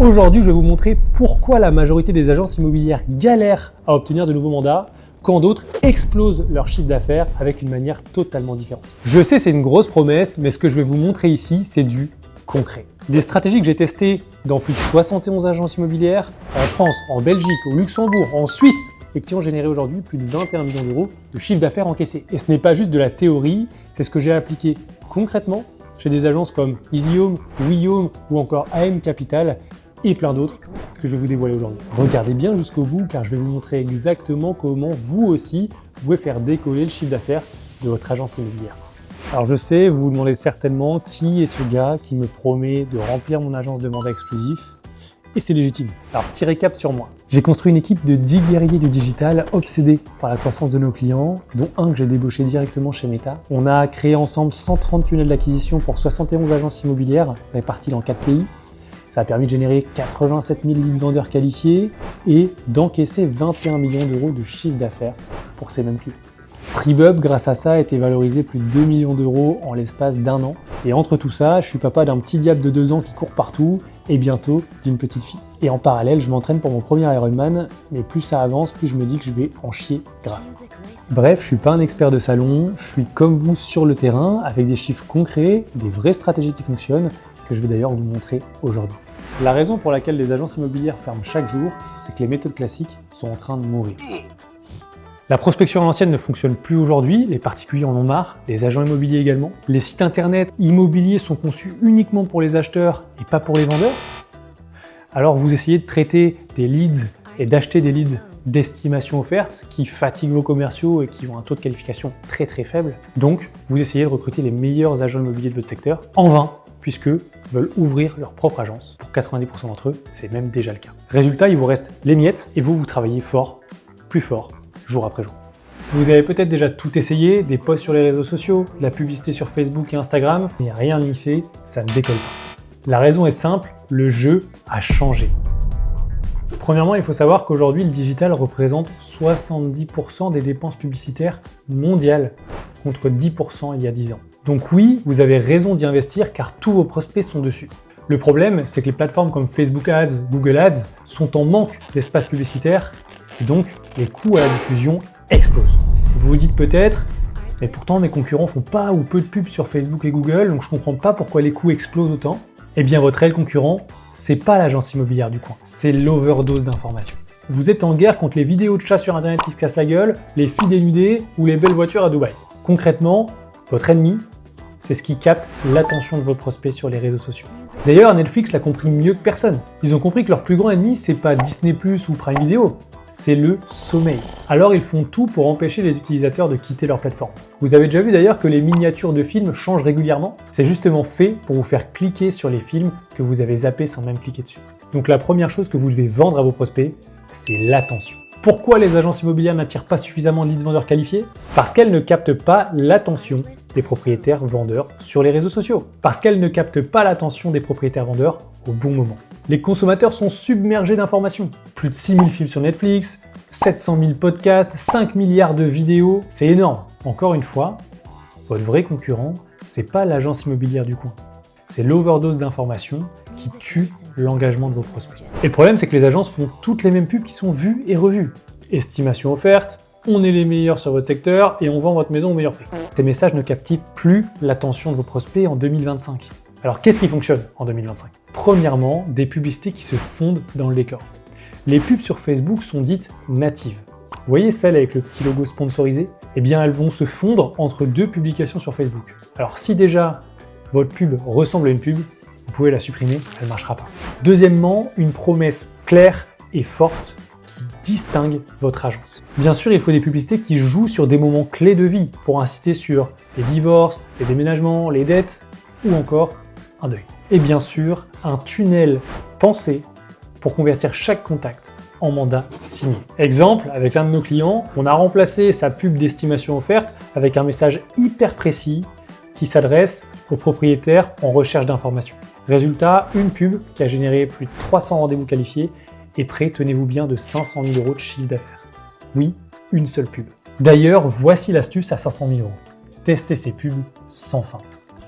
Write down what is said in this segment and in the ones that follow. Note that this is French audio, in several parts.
Aujourd'hui, je vais vous montrer pourquoi la majorité des agences immobilières galèrent à obtenir de nouveaux mandats, quand d'autres explosent leur chiffre d'affaires avec une manière totalement différente. Je sais, c'est une grosse promesse, mais ce que je vais vous montrer ici, c'est du concret. Des stratégies que j'ai testées dans plus de 71 agences immobilières, en France, en Belgique, au Luxembourg, en Suisse, et qui ont généré aujourd'hui plus de 21 millions d'euros de chiffre d'affaires encaissé. Et ce n'est pas juste de la théorie, c'est ce que j'ai appliqué concrètement chez des agences comme EasyHome, WeHome ou encore AM Capital et plein d'autres que je vais vous dévoiler aujourd'hui. Regardez bien jusqu'au bout car je vais vous montrer exactement comment vous aussi pouvez faire décoller le chiffre d'affaires de votre agence immobilière. Alors je sais, vous vous demandez certainement qui est ce gars qui me promet de remplir mon agence de mandat exclusif. Et c'est légitime. Alors, petit récap sur moi. J'ai construit une équipe de 10 guerriers du digital obsédés par la croissance de nos clients, dont un que j'ai débauché directement chez Meta. On a créé ensemble 130 tunnels d'acquisition pour 71 agences immobilières réparties dans 4 pays. Ça a permis de générer 87 000 leads vendeurs qualifiés et d'encaisser 21 millions d'euros de chiffre d'affaires pour ces mêmes clients. Tribub, grâce à ça, a été valorisé plus de 2 millions d'euros en l'espace d'1 an. Et entre tout ça, je suis papa d'un petit diable de 2 ans qui court partout et bientôt d'une petite fille. Et en parallèle, je m'entraîne pour mon premier Ironman, mais plus ça avance, plus je me dis que je vais en chier grave. Bref, je suis pas un expert de salon, je suis comme vous sur le terrain, avec des chiffres concrets, des vraies stratégies qui fonctionnent, que je vais d'ailleurs vous montrer aujourd'hui. La raison pour laquelle les agences immobilières ferment chaque jour, c'est que les méthodes classiques sont en train de mourir. La prospection à l'ancienne ne fonctionne plus aujourd'hui, les particuliers en ont marre, les agents immobiliers également. Les sites internet immobiliers sont conçus uniquement pour les acheteurs et pas pour les vendeurs. Alors vous essayez de traiter des leads et d'acheter des leads d'estimation offerte qui fatiguent vos commerciaux et qui ont un taux de qualification très faible. Donc vous essayez de recruter les meilleurs agents immobiliers de votre secteur en vain, puisqu'eux veulent ouvrir leur propre agence. Pour 90% d'entre eux, c'est même déjà le cas. Résultat, il vous reste les miettes et vous travaillez fort, plus fort, jour après jour. Vous avez peut-être déjà tout essayé, des posts sur les réseaux sociaux, de la publicité sur Facebook et Instagram, mais rien n'y fait, ça ne décolle pas. La raison est simple, le jeu a changé. Premièrement, il faut savoir qu'aujourd'hui, le digital représente 70% des dépenses publicitaires mondiales, contre 10% il y a 10 ans. Donc oui, vous avez raison d'y investir car tous vos prospects sont dessus. Le problème, c'est que les plateformes comme Facebook Ads, Google Ads sont en manque d'espace publicitaire et donc les coûts à la diffusion explosent. Vous vous dites peut-être, mais pourtant mes concurrents font pas ou peu de pubs sur Facebook et Google, donc je comprends pas pourquoi les coûts explosent autant. Eh bien votre réel concurrent, c'est pas l'agence immobilière du coin, c'est l'overdose d'informations. Vous êtes en guerre contre les vidéos de chats sur internet qui se cassent la gueule, les filles dénudées ou les belles voitures à Dubaï. Concrètement, votre ennemi, c'est ce qui capte l'attention de vos prospects sur les réseaux sociaux. D'ailleurs, Netflix l'a compris mieux que personne. Ils ont compris que leur plus grand ennemi, c'est pas Disney+ ou Prime Video, c'est le sommeil. Alors ils font tout pour empêcher les utilisateurs de quitter leur plateforme. Vous avez déjà vu d'ailleurs que les miniatures de films changent régulièrement? C'est justement fait pour vous faire cliquer sur les films que vous avez zappés sans même cliquer dessus. Donc la première chose que vous devez vendre à vos prospects, c'est l'attention. Pourquoi les agences immobilières n'attirent pas suffisamment de leads vendeurs qualifiés? Parce qu'elles ne captent pas l'attention des propriétaires vendeurs sur les réseaux sociaux. Parce qu'elles ne captent pas l'attention des propriétaires vendeurs au bon moment. Les consommateurs sont submergés d'informations. Plus de 6000 films sur Netflix, 700 000 podcasts, 5 milliards de vidéos, c'est énorme. Encore une fois, votre vrai concurrent, c'est pas l'agence immobilière du coin. C'est l'overdose d'informations qui tue l'engagement de vos prospects. Et le problème, c'est que les agences font toutes les mêmes pubs qui sont vues et revues. Estimation offerte, on est les meilleurs sur votre secteur et on vend votre maison au meilleur prix. Ces messages ne captivent plus l'attention de vos prospects en 2025. Alors qu'est-ce qui fonctionne en 2025? Premièrement, des publicités qui se fondent dans le décor. Les pubs sur Facebook sont dites natives. Vous voyez celles avec le petit logo sponsorisé? Eh bien elles vont se fondre entre deux publications sur Facebook. Alors si déjà votre pub ressemble à une pub, vous pouvez la supprimer, elle ne marchera pas. Deuxièmement, une promesse claire et forte qui distingue votre agence. Bien sûr, il faut des publicités qui jouent sur des moments clés de vie pour inciter sur les divorces, les déménagements, les dettes ou encore un deuil. Et bien sûr, un tunnel pensé pour convertir chaque contact en mandat signé. Exemple, avec l'un de nos clients, on a remplacé sa pub d'estimation offerte avec un message hyper précis qui s'adresse aux propriétaires en recherche d'informations. Résultat, une pub qui a généré plus de 300 rendez-vous qualifiés et près, tenez-vous bien, de 500 000 euros de chiffre d'affaires. Oui, une seule pub. D'ailleurs, voici l'astuce à 500 000 euros. Testez ces pubs sans fin.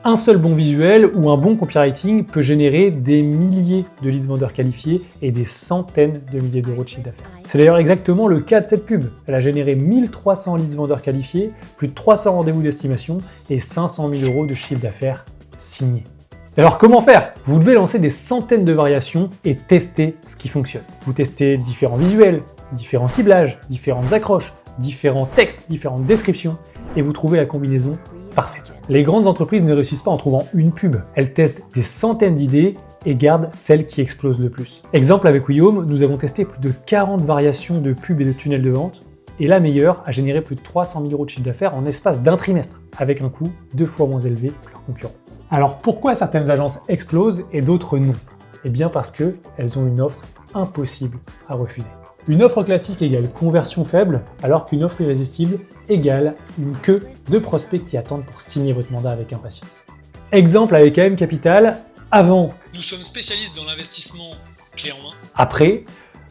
Un seul bon visuel ou un bon copywriting peut générer des milliers de leads vendeurs qualifiés et des centaines de milliers d'euros de chiffre d'affaires. C'est d'ailleurs exactement le cas de cette pub. Elle a généré 1300 leads vendeurs qualifiés, plus de 300 rendez-vous d'estimation et 500 000 euros de chiffre d'affaires signés. Alors comment faire? Vous devez lancer des centaines de variations et tester ce qui fonctionne. Vous testez différents visuels, différents ciblages, différentes accroches, différents textes, différentes descriptions et vous trouvez la combinaison parfaite. Les grandes entreprises ne réussissent pas en trouvant une pub. Elles testent des centaines d'idées et gardent celle qui explose le plus. Exemple avec WeHome, nous avons testé plus de 40 variations de pubs et de tunnels de vente et la meilleure a généré plus de 300 000 euros de chiffre d'affaires en l'espace d'un trimestre avec un coût 2 fois moins élevé que leurs concurrents. Alors pourquoi certaines agences explosent et d'autres non? Eh bien parce qu'elles ont une offre impossible à refuser. Une offre classique égale conversion faible, alors qu'une offre irrésistible égale une queue de prospects qui attendent pour signer votre mandat avec impatience. Exemple avec AM Capital, avant, nous sommes spécialistes dans l'investissement clé en main. Après,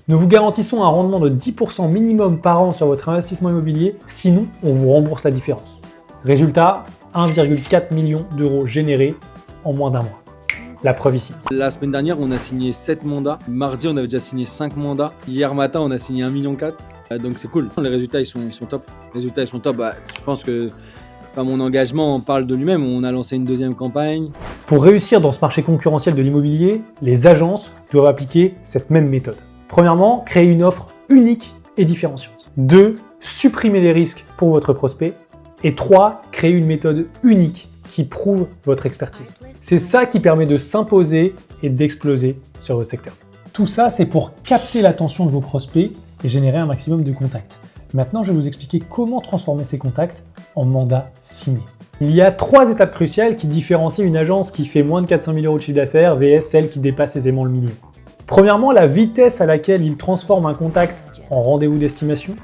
nous vous garantissons un rendement de 10% minimum par an sur votre investissement immobilier, sinon on vous rembourse la différence. Résultat, 1,4 million d'euros générés en moins d'un mois. La preuve ici. La semaine dernière, on a signé 7 mandats. Mardi, on avait déjà signé 5 mandats. Hier matin, on a signé 1,4 million. Donc c'est cool. Les résultats, ils sont top. Les résultats, ils sont top. Je pense que mon engagement parle de lui-même. On a lancé une deuxième campagne. Pour réussir dans ce marché concurrentiel de l'immobilier, les agences doivent appliquer cette même méthode. Premièrement, créer une offre unique et différenciante. 2. Supprimer les risques pour votre prospect. Et 3. Créer une méthode unique qui prouve votre expertise. C'est ça qui permet de s'imposer et d'exploser sur votre secteur. Tout ça, c'est pour capter l'attention de vos prospects et générer un maximum de contacts. Maintenant, je vais vous expliquer comment transformer ces contacts en mandats signés. Il y a 3 étapes cruciales qui différencient une agence qui fait moins de 400 000 euros de chiffre d'affaires vs celle qui dépasse aisément le million. Premièrement, la vitesse à laquelle il transforme un contact en rendez-vous d'estimation.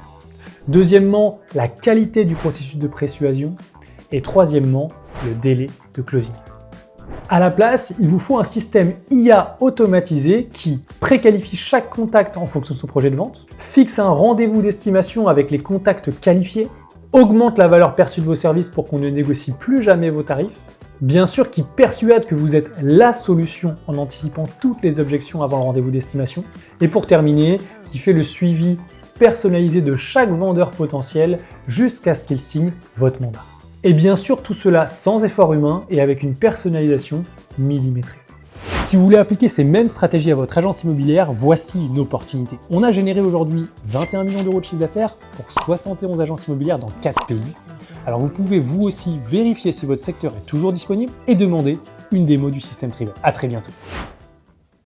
Deuxièmement, la qualité du processus de persuasion. Et troisièmement, le délai de closing. À la place, il vous faut un système IA automatisé qui préqualifie chaque contact en fonction de son projet de vente, fixe un rendez-vous d'estimation avec les contacts qualifiés, augmente la valeur perçue de vos services pour qu'on ne négocie plus jamais vos tarifs, bien sûr qui persuade que vous êtes la solution en anticipant toutes les objections avant le rendez-vous d'estimation, et pour terminer, qui fait le suivi personnalisé de chaque vendeur potentiel jusqu'à ce qu'il signe votre mandat. Et bien sûr, tout cela sans effort humain et avec une personnalisation millimétrée. Si vous voulez appliquer ces mêmes stratégies à votre agence immobilière, voici une opportunité. On a généré aujourd'hui 21 millions d'euros de chiffre d'affaires pour 71 agences immobilières dans 4 pays. Alors vous pouvez vous aussi vérifier si votre secteur est toujours disponible et demander une démo du système Tribal. À très bientôt.